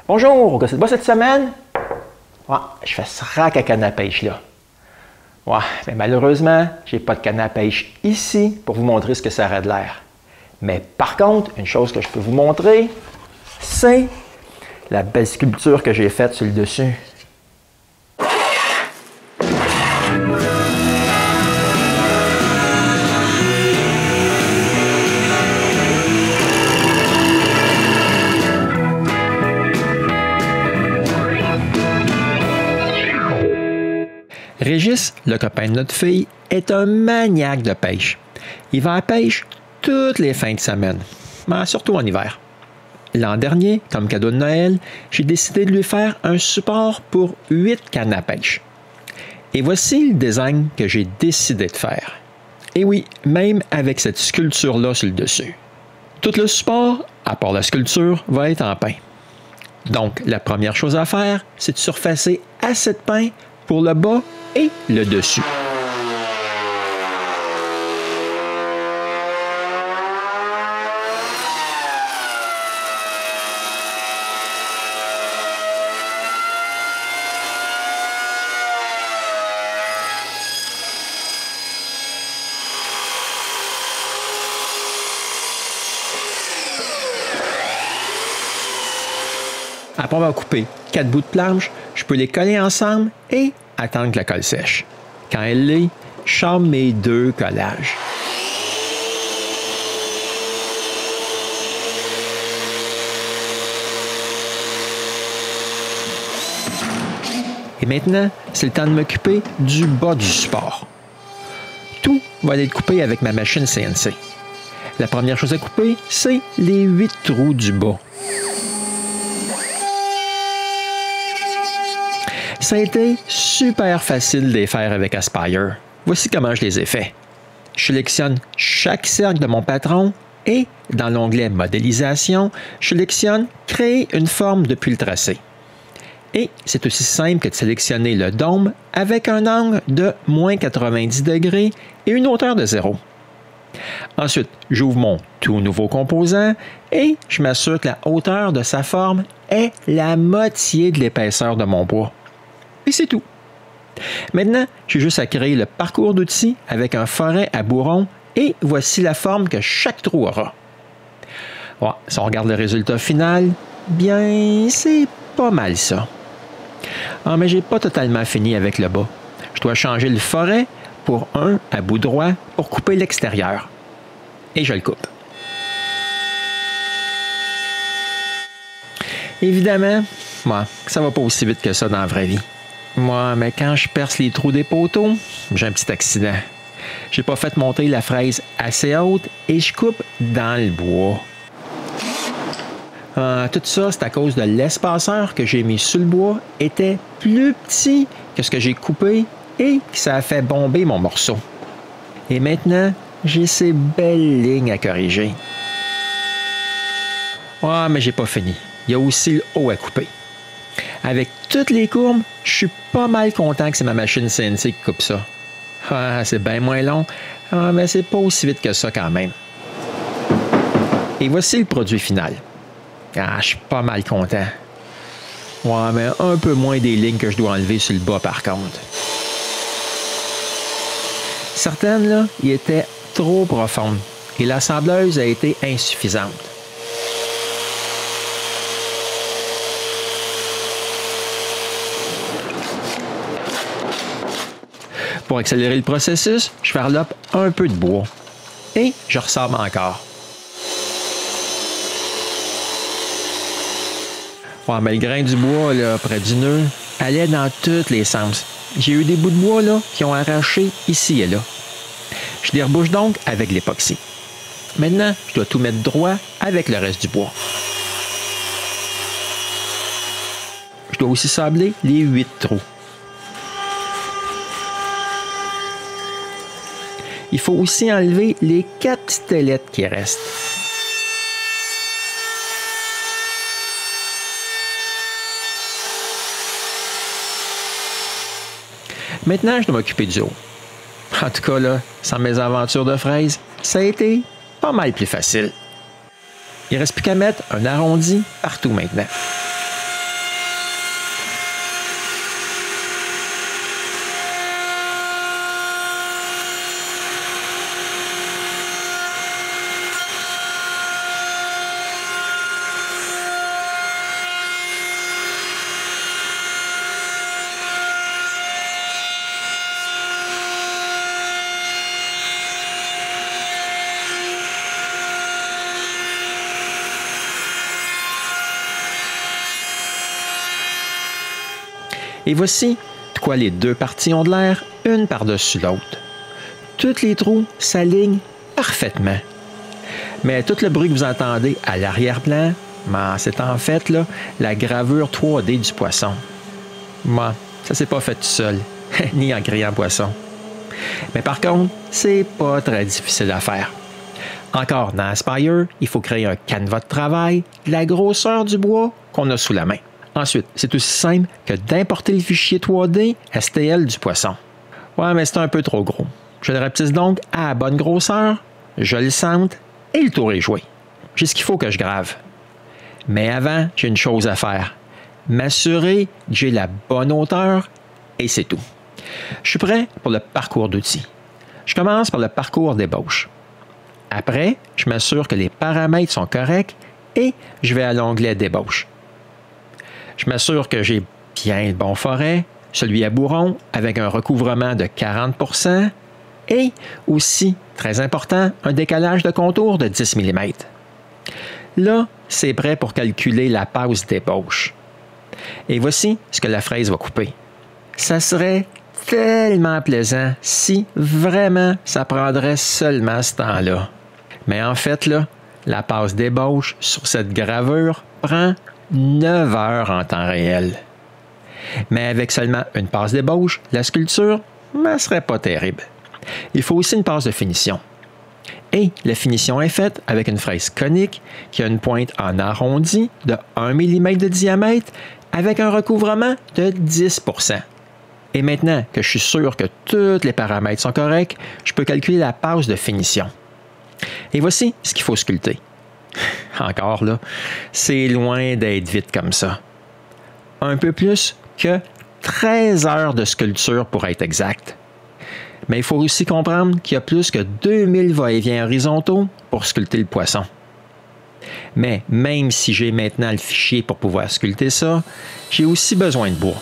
Bonjour, que c'est pas cette semaine? Ouais, je fais ce rack à canne à pêche là. Ouais, mais malheureusement, j'ai pas de canne à pêche ici pour vous montrer ce que ça aurait de l'air. Mais par contre, une chose que je peux vous montrer, c'est la belle sculpture que j'ai faite sur le dessus. Régis, le copain de notre fille, est un maniaque de pêche. Il va à la pêche toutes les fins de semaine, mais surtout en hiver. L'an dernier, comme cadeau de Noël, j'ai décidé de lui faire un support pour 8 cannes à pêche. Et voici le design que j'ai décidé de faire. Et oui, même avec cette sculpture-là sur le dessus. Tout le support, à part la sculpture, va être en pain. Donc, la première chose à faire, c'est de surfacer assez de pain pour le bas et le dessus. Après avoir coupé 4 bouts de planche, je peux les coller ensemble et attendre que la colle sèche. Quand elle l'est, je sors mes 2 collages. Et maintenant, c'est le temps de m'occuper du bas du support. Tout va être coupé avec ma machine CNC. La première chose à couper, c'est les 8 trous du bas. Ça a été super facile de les faire avec Aspire. Voici comment je les ai faits. Je sélectionne chaque cercle de mon patron et, dans l'onglet Modélisation, je sélectionne Créer une forme depuis le tracé. Et c'est aussi simple que de sélectionner le dôme avec un angle de moins 90 degrés et une hauteur de 0. Ensuite, j'ouvre mon tout nouveau composant et je m'assure que la hauteur de sa forme est la moitié de l'épaisseur de mon bois. Et c'est tout. Maintenant, j'ai juste à créer le parcours d'outils avec un forêt à bourron et voici la forme que chaque trou aura. Ouais, si on regarde le résultat final, bien, c'est pas mal ça. Ah, mais j'ai pas totalement fini avec le bas. Je dois changer le forêt pour un à bout droit pour couper l'extérieur. Et je le coupe. Évidemment, ça va pas aussi vite que ça dans la vraie vie. Moi, mais quand je perce les trous des poteaux, j'ai un petit accident. J'ai pas fait monter la fraise assez haute et je coupe dans le bois. Tout ça, c'est à cause de l'espaceur que j'ai mis sur le bois était plus petit que ce que j'ai coupé et que ça a fait bomber mon morceau. Et maintenant, j'ai ces belles lignes à corriger. Ah, mais j'ai pas fini. Il y a aussi le haut à couper. Avec toutes les courbes, je suis pas mal content que c'est ma machine CNC qui coupe ça. Ah, c'est bien moins long, mais c'est pas aussi vite que ça quand même. Et voici le produit final. Ah, je suis pas mal content. Ouais, mais un peu moins des lignes que je dois enlever sur le bas par contre. Certaines, là, y étaient trop profondes et l'assembleuse a été insuffisante. Pour accélérer le processus, je farlope un peu de bois et je ressorbe encore. Ouais, mais le grain du bois là, près du nœud allait dans tous les sens. J'ai eu des bouts de bois là, qui ont arraché ici et là. Je les rebouche donc avec l'époxy. Maintenant, je dois tout mettre droit avec le reste du bois. Je dois aussi sabler les 8 trous. Il faut aussi enlever les 4 petites ailettes qui restent. Maintenant, je dois m'occuper du haut. En tout cas, là, sans mes aventures de fraises, ça a été pas mal plus facile. Il ne reste plus qu'à mettre un arrondi partout maintenant. Et voici de quoi les deux parties ont de l'air, une par-dessus l'autre. Tous les trous s'alignent parfaitement. Mais tout le bruit que vous entendez à l'arrière-plan, c'est en fait là, la gravure 3D du poisson. Ça s'est pas fait tout seul, ni en criant poisson. Mais par contre, c'est pas très difficile à faire. Encore dans Aspire, il faut créer un canevas de travail de la grosseur du bois qu'on a sous la main. Ensuite, c'est aussi simple que d'importer le fichier 3D STL du poisson. Ouais, mais c'est un peu trop gros. Je le rapetisse donc à la bonne grosseur, je le centre et le tour est joué. J'ai ce qu'il faut que je grave. Mais avant, j'ai une chose à faire. M'assurer que j'ai la bonne hauteur et c'est tout. Je suis prêt pour le parcours d'outils. Je commence par le parcours d'ébauche. Après, je m'assure que les paramètres sont corrects et je vais à l'onglet d'ébauche. Je m'assure que j'ai bien le bon forêt, celui à bourron avec un recouvrement de 40% et aussi, très important, un décalage de contour de 10 mm. Là, c'est prêt pour calculer la passe d'ébauche. Et voici ce que la fraise va couper. Ça serait tellement plaisant si vraiment ça prendrait seulement ce temps-là. Mais en fait, là, la passe d'ébauche sur cette gravure prend 9 heures en temps réel. Mais avec seulement une passe d'ébauche, la sculpture ne serait pas terrible. Il faut aussi une passe de finition. Et la finition est faite avec une fraise conique qui a une pointe en arrondi de 1 mm de diamètre avec un recouvrement de 10%. Et maintenant que je suis sûr que tous les paramètres sont corrects, je peux calculer la passe de finition. Et voici ce qu'il faut sculpter. Encore là, c'est loin d'être vite comme ça. Un peu plus que 13 heures de sculpture pour être exact. Mais il faut aussi comprendre qu'il y a plus que 2000 va-et-vient horizontaux pour sculpter le poisson. Mais même si j'ai maintenant le fichier pour pouvoir sculpter ça, j'ai aussi besoin de bois.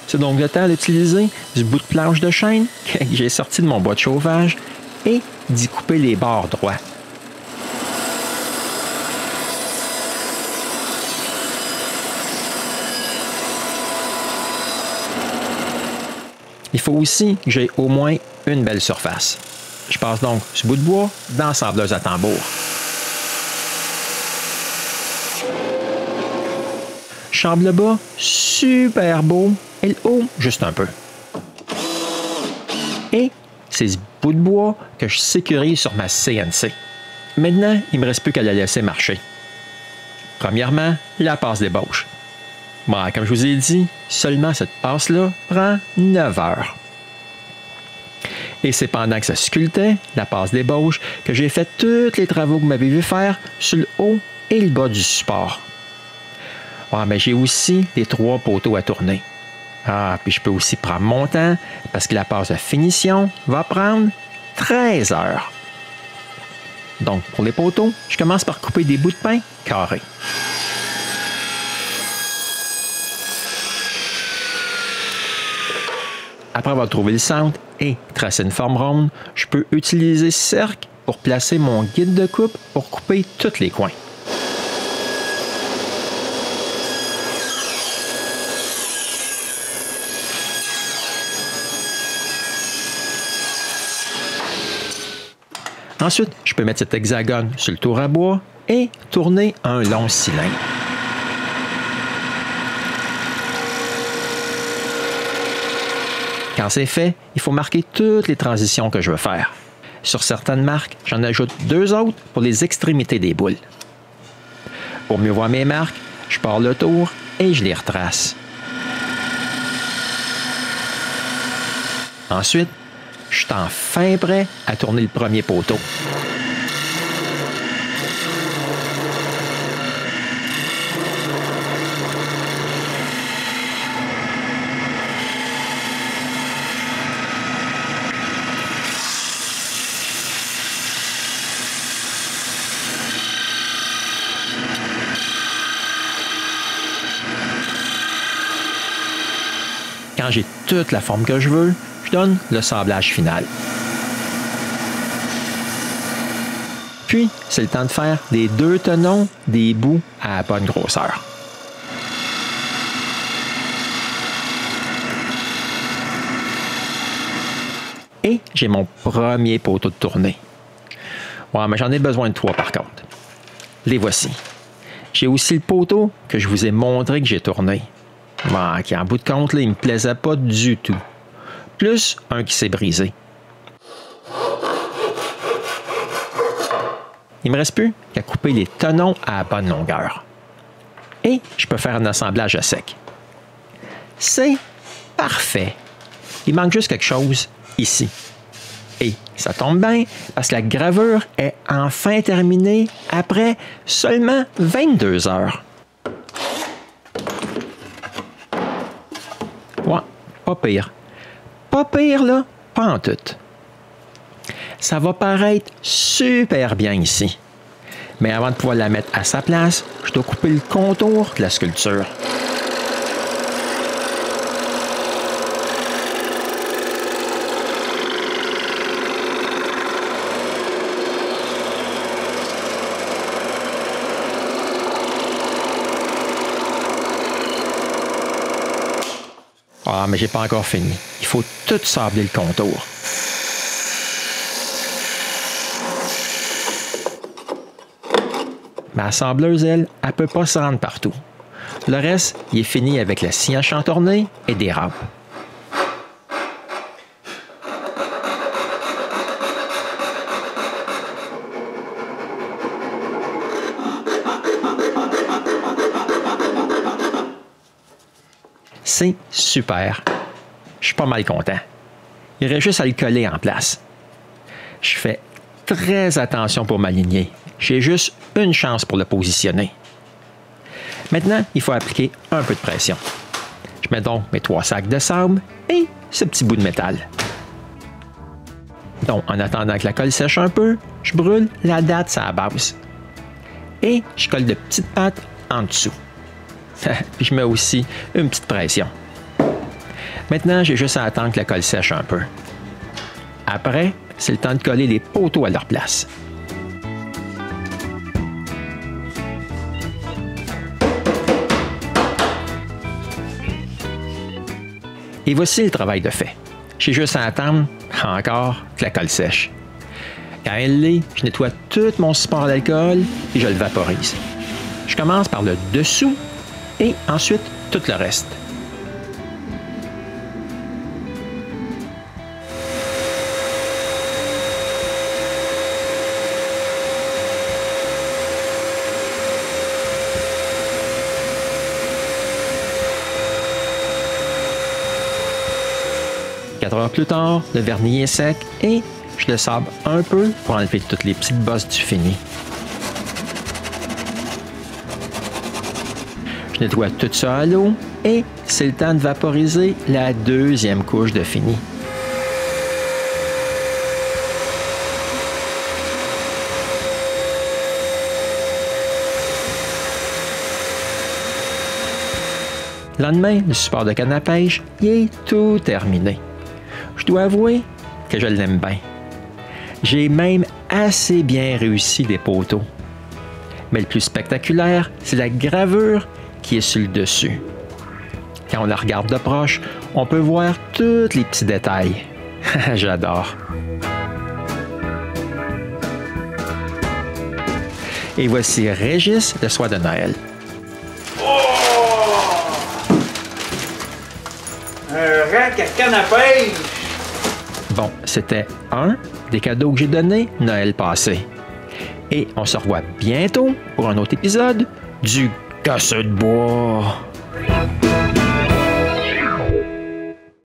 C'est donc le temps d'utiliser du bout de planche de chêne que j'ai sorti de mon bois de chauffage et d'y couper les bords droits. Il faut aussi que j'ai au moins une belle surface. Je passe donc ce bout de bois dans la sableuse à tambour. Je sable le bas, super beau, et le haut, juste un peu. Et c'est ce bout de bois que je sécurise sur ma CNC. Maintenant, il ne me reste plus qu'à la laisser marcher. Premièrement, la passe d'ébauche. Comme je vous ai dit, seulement cette passe-là prend 9 heures. Et c'est pendant que ça sculptait, la passe d'ébauche, que j'ai fait tous les travaux que vous m'avez vu faire sur le haut et le bas du support. Mais j'ai aussi les 3 poteaux à tourner. Puis je peux aussi prendre mon temps parce que la passe de finition va prendre 13 heures. Donc, pour les poteaux, je commence par couper des bouts de pain carrés. Après avoir trouvé le centre et tracé une forme ronde, je peux utiliser cercle pour placer mon guide de coupe pour couper tous les coins. Ensuite, je peux mettre cet hexagone sur le tour à bois et tourner un long cylindre. Quand c'est fait, il faut marquer toutes les transitions que je veux faire. Sur certaines marques, j'en ajoute 2 autres pour les extrémités des boules. Pour mieux voir mes marques, je pars le tour et je les retrace. Ensuite, je suis enfin prêt à tourner le premier poteau. Quand j'ai toute la forme que je veux, je donne le sablage final. Puis, c'est le temps de faire les 2 tenons des bouts à la bonne grosseur. Et j'ai mon premier poteau de tournée. Ouais, mais j'en ai besoin de 3 par contre. Les voici. J'ai aussi le poteau que je vous ai montré que j'ai tourné. Bon, qui en bout de compte, là, il ne me plaisait pas du tout. Plus un qui s'est brisé. Il ne me reste plus qu'à couper les tenons à la bonne longueur. Et je peux faire un assemblage à sec. C'est parfait. Il manque juste quelque chose ici. Et ça tombe bien parce que la gravure est enfin terminée après seulement 22 heures. Ouais, pas pire. Pas pire, là, pas en tout. Ça va paraître super bien ici. Mais avant de pouvoir la mettre à sa place, je dois couper le contour de la sculpture. Ah, mais j'ai pas encore fini. Il faut tout sabler le contour. Ma sableuse, elle peut pas se rendre partout. Le reste, il est fini avec la scie à chantourner et des râpes. C'est super. Je suis pas mal content. Il reste juste à le coller en place. Je fais très attention pour m'aligner. J'ai juste une chance pour le positionner. Maintenant, il faut appliquer un peu de pression. Je mets donc mes 3 sacs de sable et ce petit bout de métal. Donc, en attendant que la colle sèche un peu, je brûle la date sur la base. Et je colle de petites pattes en dessous. Puis je mets aussi une petite pression. Maintenant, j'ai juste à attendre que la colle sèche un peu. Après, c'est le temps de coller les poteaux à leur place. Et voici le travail de fait. J'ai juste à attendre, encore, que la colle sèche. Quand elle l'est, je nettoie tout mon support d'alcool et je le vaporise. Je commence par le dessous et ensuite tout le reste. Quatre heures plus tard, le vernis est sec et je le sable un peu pour enlever toutes les petites bosses du fini. Je nettoie tout ça à l'eau et c'est le temps de vaporiser la deuxième couche de fini. Le lendemain, le support de canne à pêche, il est tout terminé. Je dois avouer que je l'aime bien. J'ai même assez bien réussi les poteaux. Mais le plus spectaculaire, c'est la gravure qui est sur le dessus. Quand on la regarde de proche, on peut voir tous les petits détails. J'adore. Et voici Régis le soir de Noël. Un rack à canne à pêche! Bon, c'était un des cadeaux que j'ai donnés Noël passé. Et on se revoit bientôt pour un autre épisode du Casseux de bois.